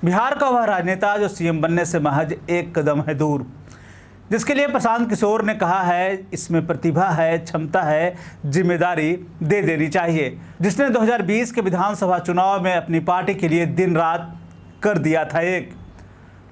बिहार का वह राजनेता जो सीएम बनने से महज एक कदम है दूर, जिसके लिए प्रशांत किशोर ने कहा है इसमें प्रतिभा है, क्षमता है, जिम्मेदारी दे देनी चाहिए, जिसने 2020 के विधानसभा चुनाव में अपनी पार्टी के लिए दिन रात कर दिया था एक।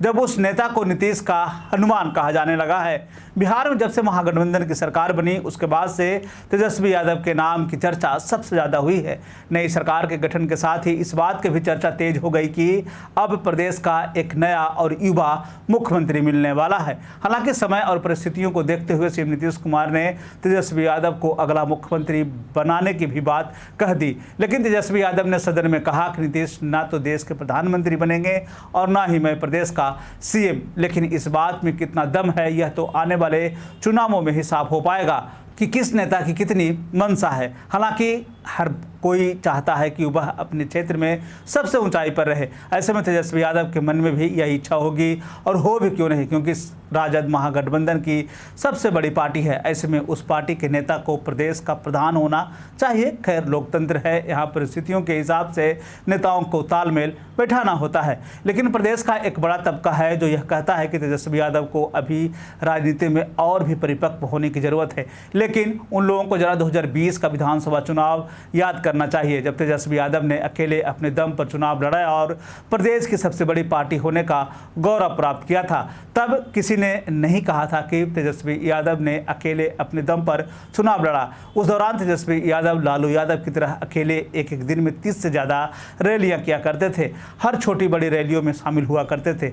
जब उस नेता को नीतीश का हनुमान कहा जाने लगा है। बिहार में जब से महागठबंधन की सरकार बनी उसके बाद से तेजस्वी यादव के नाम की चर्चा सबसे ज़्यादा हुई है। नई सरकार के गठन के साथ ही इस बात की भी चर्चा तेज हो गई कि अब प्रदेश का एक नया और युवा मुख्यमंत्री मिलने वाला है। हालांकि समय और परिस्थितियों को देखते हुए सीएम नीतीश कुमार ने तेजस्वी यादव को अगला मुख्यमंत्री बनाने की भी बात कह दी, लेकिन तेजस्वी यादव ने सदन में कहा कि नीतीश ना तो देश के प्रधानमंत्री बनेंगे और ना ही मैं प्रदेश का सीएम। लेकिन इस बात में कितना दम है यह तो आने वाले चुनावों में ही साफ हो पाएगा कि किस नेता की कितनी मंशा है। हालांकि हर कोई चाहता है कि वह अपने क्षेत्र में सबसे ऊंचाई पर रहे। ऐसे में तेजस्वी यादव के मन में भी यही इच्छा होगी और हो भी क्यों नहीं, क्योंकि राजद महागठबंधन की सबसे बड़ी पार्टी है। ऐसे में उस पार्टी के नेता को प्रदेश का प्रधान होना चाहिए। खैर, लोकतंत्र है, यहाँ परिस्थितियों के हिसाब से नेताओं को तालमेल बैठाना होता है। लेकिन प्रदेश का एक बड़ा तबका है जो यह कहता है कि तेजस्वी यादव को अभी राजनीति में और भी परिपक्व होने की जरूरत है। लेकिन उन लोगों को जरा 2020 का विधानसभा चुनाव याद करना चाहिए, जब तेजस्वी यादव ने अकेले अपने दम पर चुनाव लड़ा और प्रदेश की सबसे बड़ी पार्टी होने का गौरव प्राप्त किया था। तब किसी ने नहीं कहा था कि तेजस्वी यादव ने अकेले अपने दम पर चुनाव लड़ा। उस दौरान तेजस्वी यादव लालू यादव की तरह अकेले एक एक दिन में 30 से ज़्यादा रैलियां किया करते थे, हर छोटी बड़ी रैलियों में शामिल हुआ करते थे।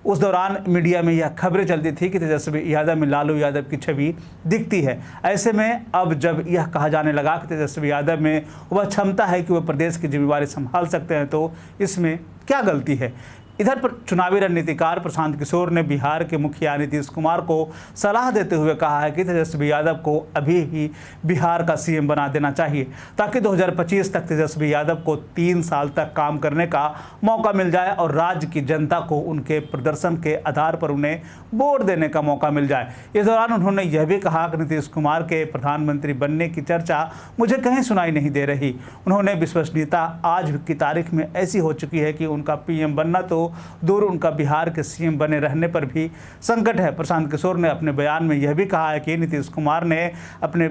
उस दौरान मीडिया में यह खबरें चलती थी कि तेजस्वी यादव में लालू यादव की छवि दिखती है। ऐसे में अब जब यह कहा जाने लगा कि तेजस्वी यादव में वह क्षमता है कि वह प्रदेश की जिम्मेवारी संभाल सकते हैं, तो इसमें क्या गलती है। इधर पर चुनावी रणनीतिकार प्रशांत किशोर ने बिहार के मुखिया नीतीश कुमार को सलाह देते हुए कहा है कि तेजस्वी यादव को अभी ही बिहार का सीएम बना देना चाहिए, ताकि 2025 तक तेजस्वी यादव को 3 साल तक काम करने का मौका मिल जाए और राज्य की जनता को उनके प्रदर्शन के आधार पर उन्हें वोट देने का मौका मिल जाए। इस दौरान उन्होंने यह भी कहा कि नीतीश कुमार के प्रधानमंत्री बनने की चर्चा मुझे कहीं सुनाई नहीं दे रही। उन्होंने विश्वसनीयता आज की तारीख में ऐसी हो चुकी है कि उनका पीएम बनना तो दूर, उनका बिहार के सीएम बने रहने पर भी संकट है। प्रशांत किशोर ने अपने बयान में यह भी कहा है कि नीतीश कुमार ने अपने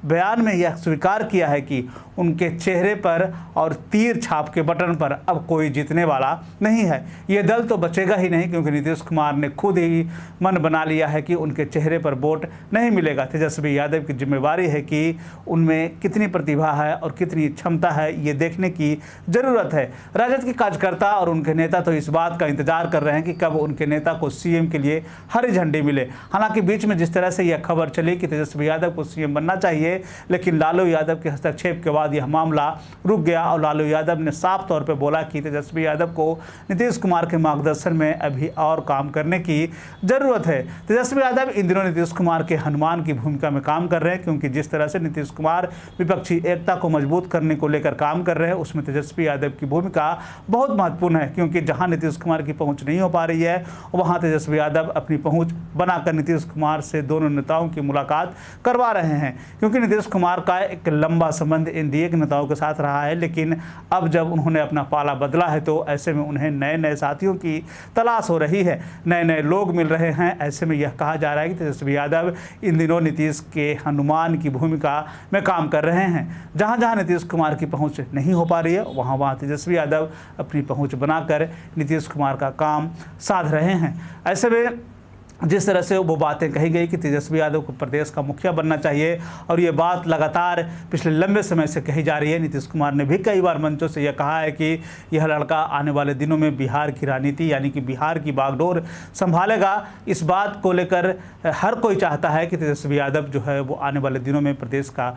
बयान में यह स्वीकार किया है कि उनके चेहरे पर और तीर छाप के बटन पर अब कोई जीतने वाला नहीं है। ये दल तो बचेगा ही नहीं, क्योंकि नीतीश कुमार ने खुद ही मन बना लिया है कि उनके चेहरे पर वोट नहीं मिलेगा। तेजस्वी यादव की जिम्मेवारी है कि उनमें कितनी प्रतिभा है और कितनी क्षमता है, ये देखने की ज़रूरत है। राजद के कार्यकर्ता और उनके नेता तो इस बात का इंतजार कर रहे हैं कि कब उनके नेता को सीएम के लिए हरी झंडी मिले। हालांकि बीच में जिस तरह से यह खबर चली कि तेजस्वी यादव को सीएम बनना चाहिए, लेकिन लालू यादव के हस्तक्षेप के बाद यह मामला रुक गया और लालू यादव ने साफ तौर पर बोला कि तेजस्वी यादव को नीतीश कुमार के मार्गदर्शन में अभी और काम करने की जरूरत है। तेजस्वी यादव इन दिनों नीतीश कुमार के हनुमान की भूमिका में काम कर रहे हैं, क्योंकि जिस तरह से नीतीश कुमार विपक्षी एकता को मजबूत करने को लेकर काम कर रहे हैं, उसमें तेजस्वी यादव की भूमिका बहुत महत्वपूर्ण है। क्योंकि जहां नीतीश कुमार की पहुंच नहीं हो पा रही है, वहां तेजस्वी यादव अपनी पहुंच बनाकर नीतीश कुमार से दोनों नेताओं की मुलाकात करवा रहे हैं। क्योंकि नीतीश कुमार का एक लंबा संबंध एनडीए के नेताओं के साथ रहा है, लेकिन अब जब उन्होंने अपना पाला बदला है तो ऐसे में उन्हें नए नए साथियों की तलाश हो रही है, नए नए लोग मिल रहे हैं। ऐसे में यह कहा जा रहा है कि तेजस्वी यादव इन दिनों नीतीश के हनुमान की भूमिका में काम कर रहे हैं। जहां जहां नीतीश कुमार की पहुंच नहीं हो पा रही है, वहां वहां तेजस्वी यादव अपनी पहुंच बनाकर नीतीश कुमार का काम साध रहे हैं। ऐसे में जिस तरह से वो बातें कही गई कि तेजस्वी यादव को प्रदेश का मुखिया बनना चाहिए, और ये बात लगातार पिछले लंबे समय से कही जा रही है। नीतीश कुमार ने भी कई बार मंचों से यह कहा है कि यह लड़का आने वाले दिनों में बिहार की राजनीति यानी कि बिहार की बागडोर संभालेगा। इस बात को लेकर हर कोई चाहता है कि तेजस्वी यादव जो है वो आने वाले दिनों में प्रदेश का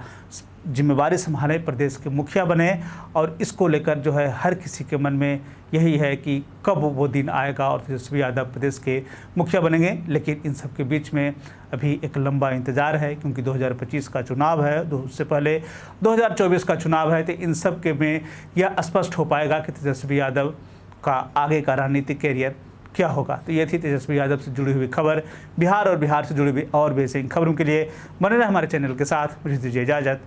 जिम्मेवारी संभाले, प्रदेश के मुखिया बने। और इसको लेकर जो है हर किसी के मन में यही है कि कब वो दिन आएगा और तेजस्वी यादव प्रदेश के मुखिया बनेंगे। लेकिन इन सब के बीच में अभी एक लंबा इंतज़ार है, क्योंकि 2025 का चुनाव है, उससे पहले 2024 का चुनाव है। तो इन सब के में यह स्पष्ट हो पाएगा कि तेजस्वी यादव का आगे का राजनीतिक कैरियर क्या होगा। तो ये थी तेजस्वी यादव से जुड़ी हुई खबर। बिहार और बिहार से जुड़ी हुई और भी ऐसी खबरों के लिए बने रहे हमारे चैनल के साथ। मुझे दीजिए इजाज़त।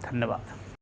धन्यवाद।